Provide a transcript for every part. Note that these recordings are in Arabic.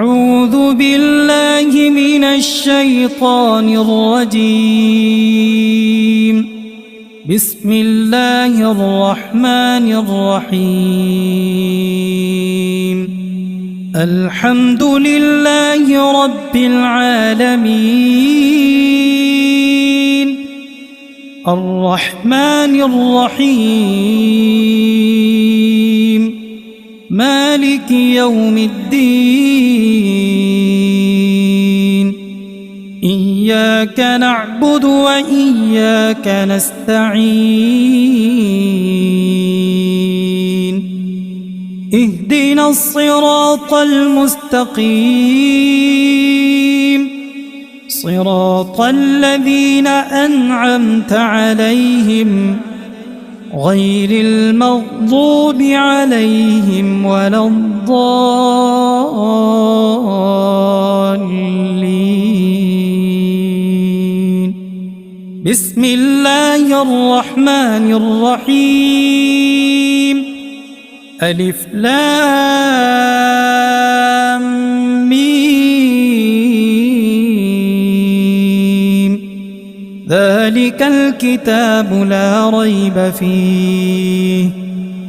أعوذ بالله من الشيطان الرجيم. بسم الله الرحمن الرحيم. الحمد لله رب العالمين الرحمن الرحيم مالك يوم الدين. إياك نعبد وإياك نستعين. اهدنا الصراط المستقيم صراط الذين أنعمت عليهم غير المغضوب عليهم ولا الضالين. بسم الله الرحمن الرحيم. ألف لام ميم. ذلك الكتاب لا ريب فيه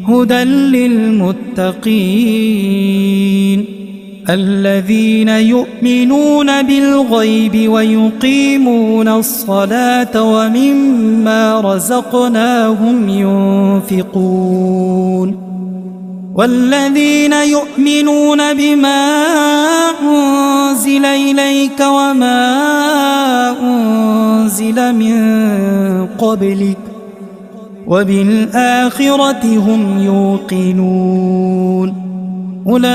هدى للمتقين الذين يؤمنون بالغيب ويقيمون الصلاة ومما رزقناهم ينفقون والذين يؤمنون بما أنزل إليك وما أنزل من قبلك وبالآخرة هم يوقنون أولئك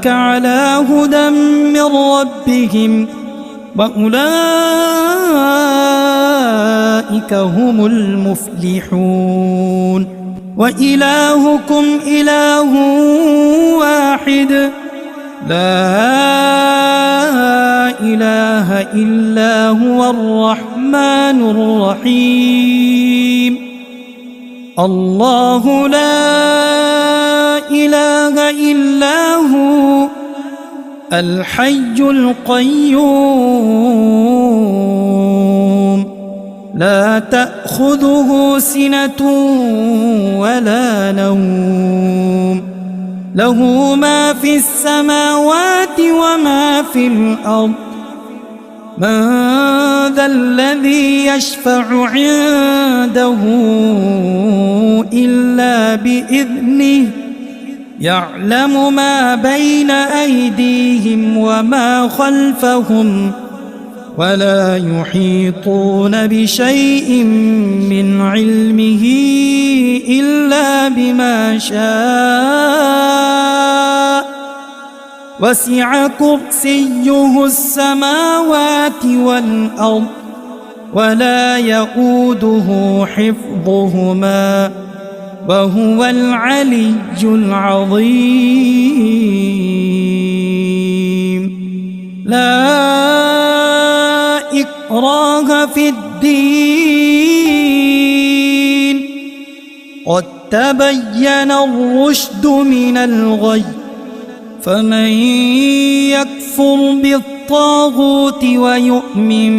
على هدى من ربهم وأولئك هم المفلحون. وإلهكم إله واحد لا إله إلا هو الرحمن الرحيم. الله لا إله إلا هو الحي القيوم لا تأخذه سنة ولا نوم له ما في السماوات وما في الأرض. من ذا الذي يشفع عنده إلا بإذنه يعلم ما بين أيديهم وما خلفهم ولا يحيطون بشيء من علمه إلا بما شاء. وسع كرسيه السماوات والأرض ولا يؤوده حفظهما وهو العلي العظيم. لا إكراه في الدين قد تبين الرشد من الغي. فمن يكفر بالطاغوت ويؤمن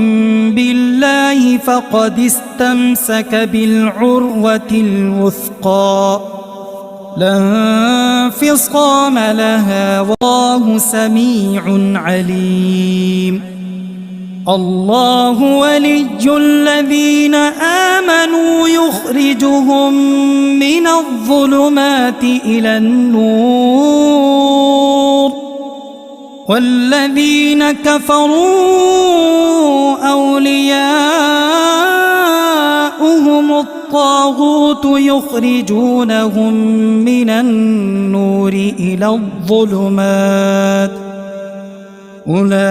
بالله فقد استمسك بالعروة الوثقى لا انفصام لها والله سميع عليم. الله ولي الذين آمنوا يخرجهم من الظلمات إلى النور والذين كفروا أولياؤهم الطاغوت يخرجونهم من النور إلى الظلمات أولئك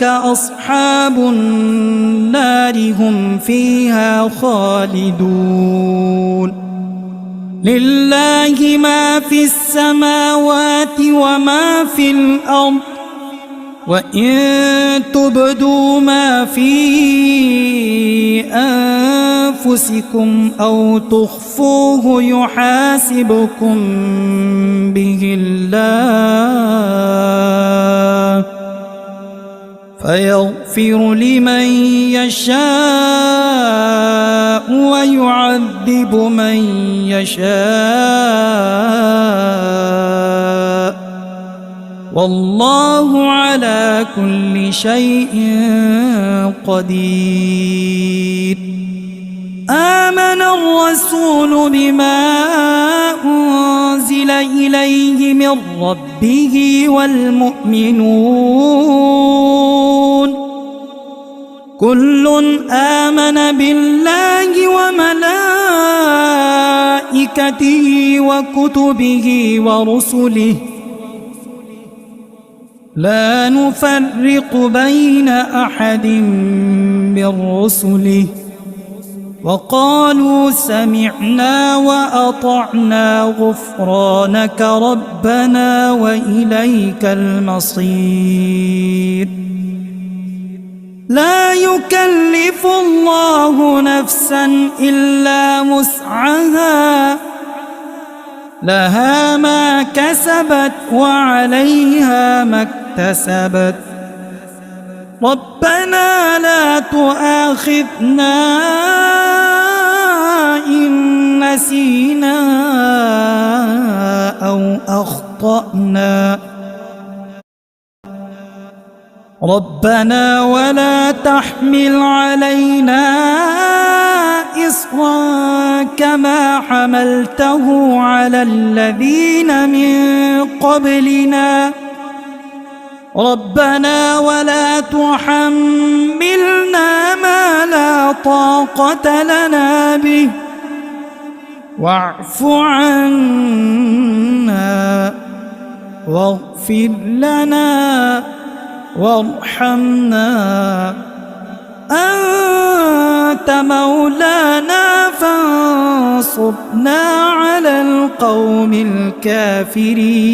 أصحاب النار هم فيها خالدون. لله ما في السماوات وما في الأرض وإن تبدوا ما في أنفسكم أو تخفوا تخفوه يحاسبكم به الله فيغفر لمن يشاء ويعذب من يشاء والله على كل شيء قدير. آمن الرسول بما أنزل إليه من ربه والمؤمنون كل آمن بالله وملائكته وكتبه ورسله لا نفرق بين أحد من رسله وقالوا سمعنا وأطعنا غفرانك ربنا وإليك المصير. لا يكلف الله نفسا إلا وسعها لها ما كسبت وعليها ما اكتسبت ربنا لا تؤاخذنا إن نسينا أو أخطأنا ربنا ولا تحمل علينا إصرا كما حملته على الذين من قبلنا ربنا ولا تحملنا ما لا طاقة لنا به واعف عنا واغفر لنا وارحمنا أنت مولانا فانصرنا على القوم الكافرين.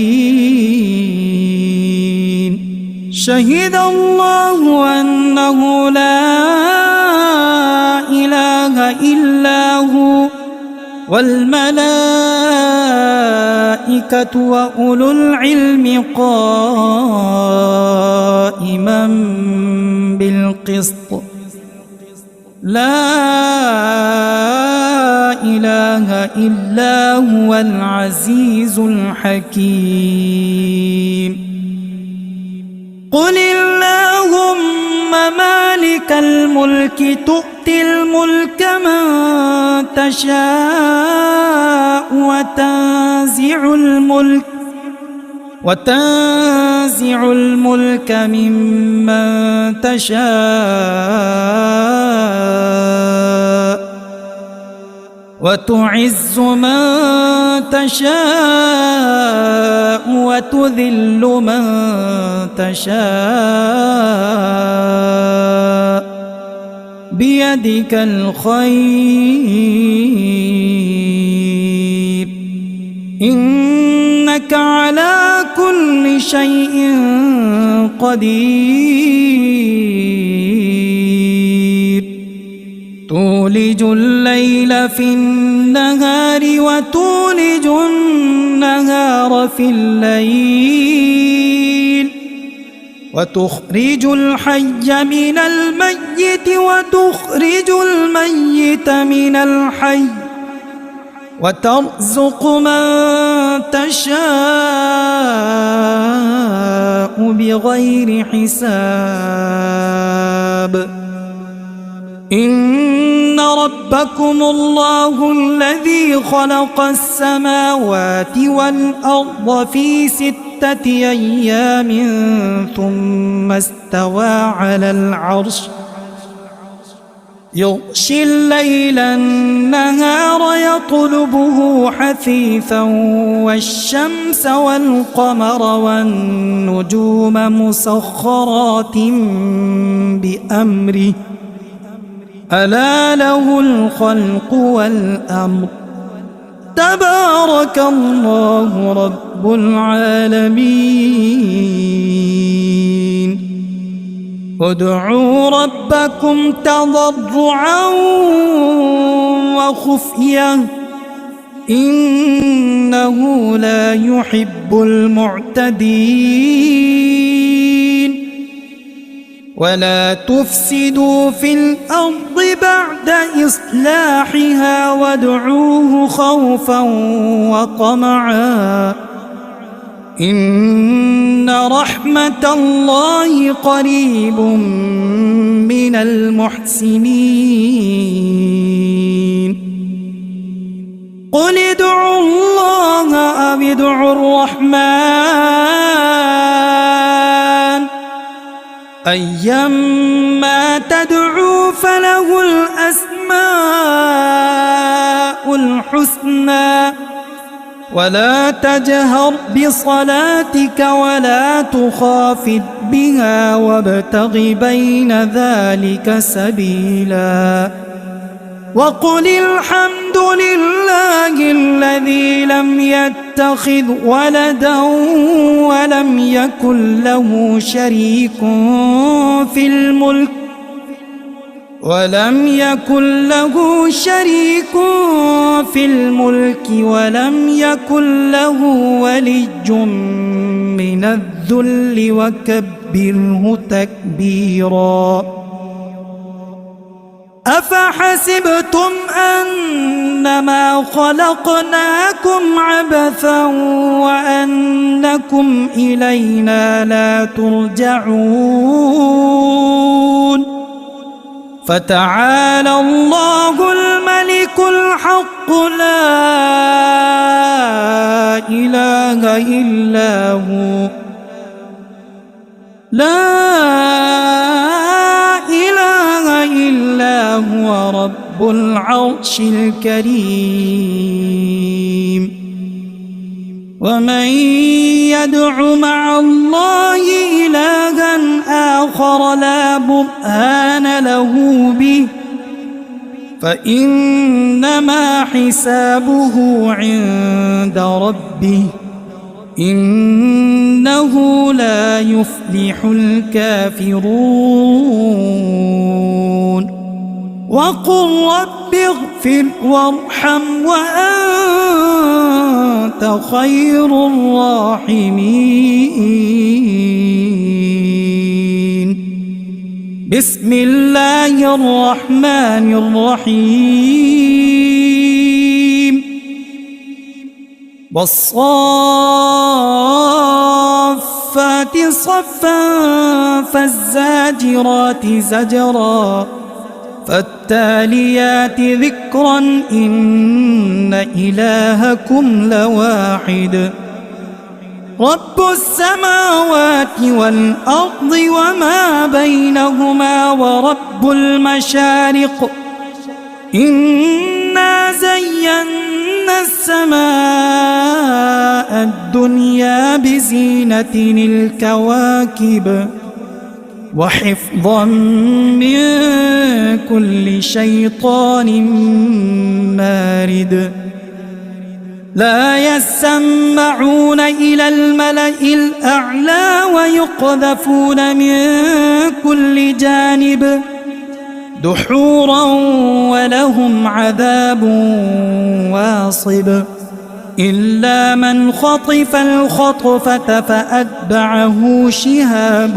شهد الله أنه لا إله إلا هو والملائكة وأولو العلم قائما بالقسط لا إله إلا هو العزيز الحكيم. قل اللهم مالك الملك تؤتي الملك من تشاء وتنزع الملك ممن تشاء وتعز من تشاء وتذل من تشاء بيدك الخير إنك على كل شيء قدير. تولج الليل في النهار وتولج النهار في الليل وتخرج الحي من الميت وتخرج الميت من الحي وترزق من تشاء بغير حساب. إن ربكم الله الذي خلق السماوات والأرض في 6 أيام ثم استوى على العرش يغشي الليل النهار يطلبه حثيثا والشمس والقمر والنجوم مسخرات بأمره ألا له الخلق والأمر تبارك الله رب العالمين. ادعوا ربكم تضرعا وخفية إنه لا يحب المعتدين ولا تفسدوا في الأرض بعد إصلاحها وادعوه خوفا وطمعا إن رحمة الله قريب من المحسنين قل ادعوا الله أو ادعوا الرحمن أيما تدعوا فله الأسماء الحسنى ولا تجهر بصلاتك ولا تخافت بها وابتغ بين ذلك سبيلا وقل الحمد لله الذي لم يتخذ ولدا ولم يكن له شريك في الملك ولم يكن له ولي من الذل وكبره تكبيرا أفحسبتم أنما خلقناكم عبثا وأنكم إلينا لا ترجعون فتعالى الله الملك الحق لا إله إلا هو رب العرش الكريم ومن يدع مع الله إلها آخر لا برهان له به فإنما حسابه عند ربه إنه لا يفلح الكافرون وقل رب اغفر وارحم وأنت خير الراحمين بسم الله الرحمن الرحيم والصافات صفا فالزاجرات زجرا فالتاليات ذكرا إن إلهكم لواحد رب السماوات والأرض وما بينهما ورب المشارق إنا زينا السماء الدنيا بزينة الكواكب وحفظا من كل شيطان مارد لا يسمعون إلى الملأ الأعلى ويقذفون من كل جانب دحورا ولهم عذاب واصب إلا من خطف الخطفة فأتبعه شهاب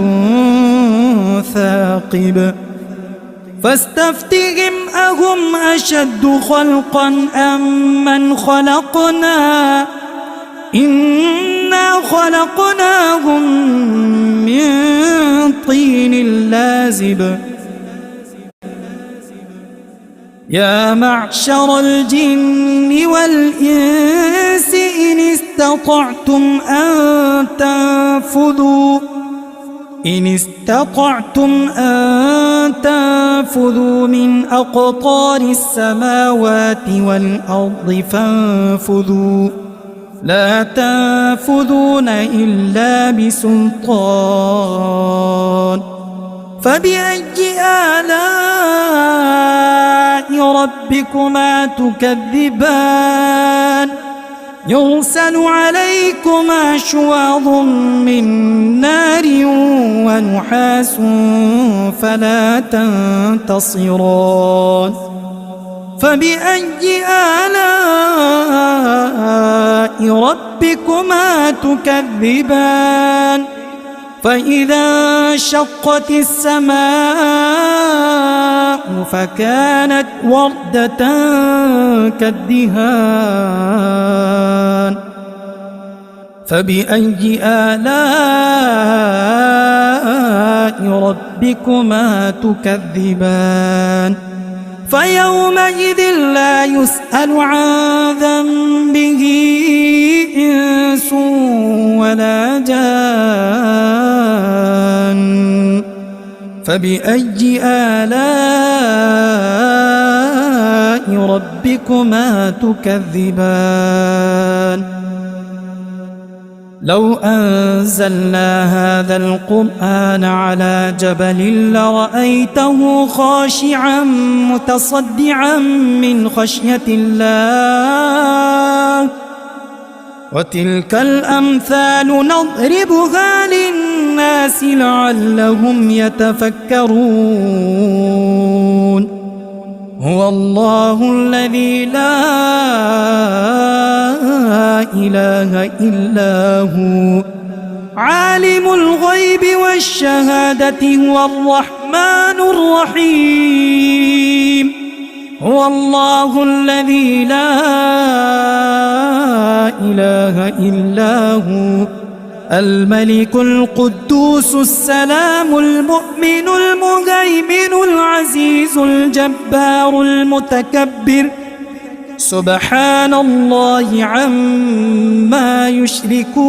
ثاقب فاستفتهم أهم أشد خلقا أم من خلقنا إنا خلقناهم من طين لازب يا معشر الجن والإنس إن استطعتم أن تنفذوا من أقطار السماوات والأرض فانفذوا لا تنفذون إلا بسلطان فبأي آلاء ربكما تكذبان يرسل عليكما شواظ من نار ونحاس فلا تنتصران فبأي آلاء ربكما تكذبان فإذا انشقت السماء فكانت وردة كالدهان فبأي آلاء ربكما تكذبان فيومئذ لا يسأل عن ذنبه إنس ولا جان فبأي آلاء ربكما تكذبان لو أنزلنا هذا القرآن على جبل لرأيته خاشعا متصدعا من خشية الله وتلك الأمثال نضربها للناس لعلهم يتفكرون هو الله الذي لا إله إلا هو عالم الغيب والشهادة هو الرحمن الرحيم هو الله الذي لا إله إلا هو الملك القدوس السلام المؤمن المهيمن العزيز الجبار المتكبر سبحان الله عما يشركون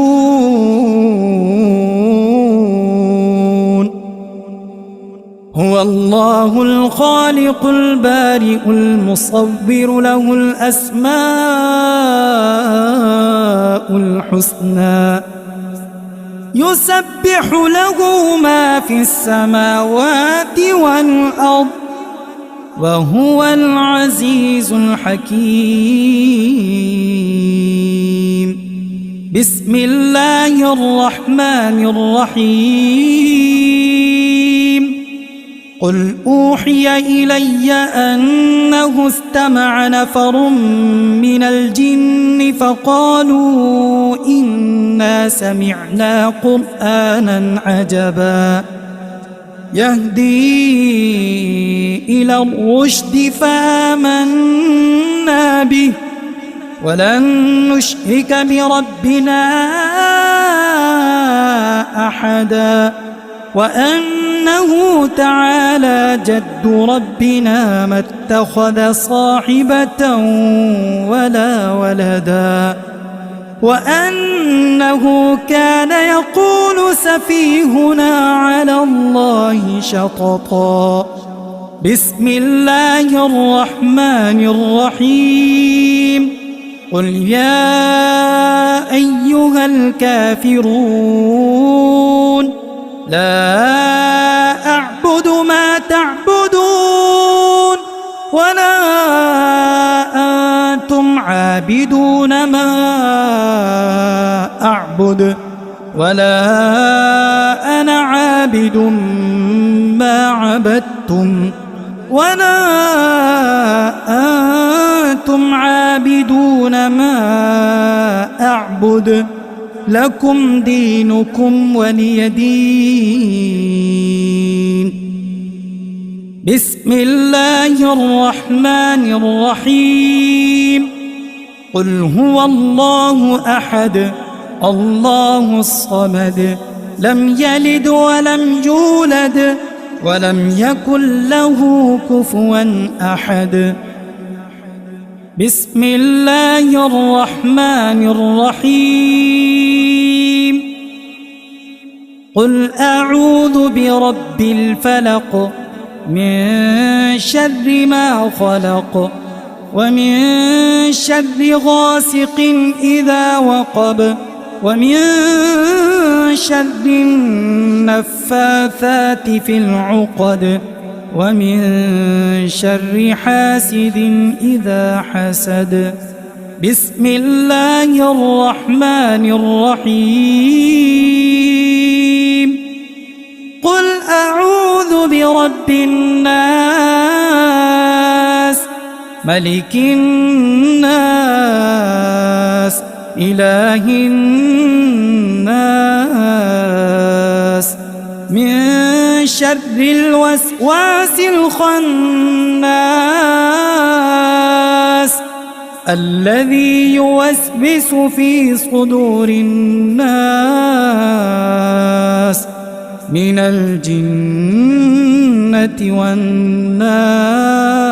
هو الله الخالق البارئ المصور له الأسماء الحسنى يسبح له ما في السماوات والأرض وهو العزيز الحكيم بسم الله الرحمن الرحيم قل أوحي إلي أنه استمع نفر من الجن فقالوا إنا سمعنا قرآنا عجبا يهدي إلى الرشد فآمنا به ولن نشرك بربنا أحدا وأنه تعالى جد ربنا ما اتخذ صاحبة ولا ولدا وأنه كان يقول سفيهنا على الله شططا بسم الله الرحمن الرحيم قل يا أيها الكافرون لا أعبد ما تعبدون ولا أنتم عابدون ما أعبد ولا أنا عابد ما عبدتم ولا أنتم عابدون ما أعبد لكم دينكم ولي دين بسم الله الرحمن الرحيم قل هو الله أحد الله الصمد لم يلد ولم يولد ولم يكن له كفوا أحد بسم الله الرحمن الرحيم قل أعوذ برب الفلق من شر ما خلق ومن شر غاسق إذا وقب ومن شر النفاثات في العقد ومن شر حاسد إذا حسد بسم الله الرحمن الرحيم قل أعوذ برب الناس ملك الناس إله الناس من شر الوسواس الخناس الذي يوسوس في صدور الناس من الجنة والناس.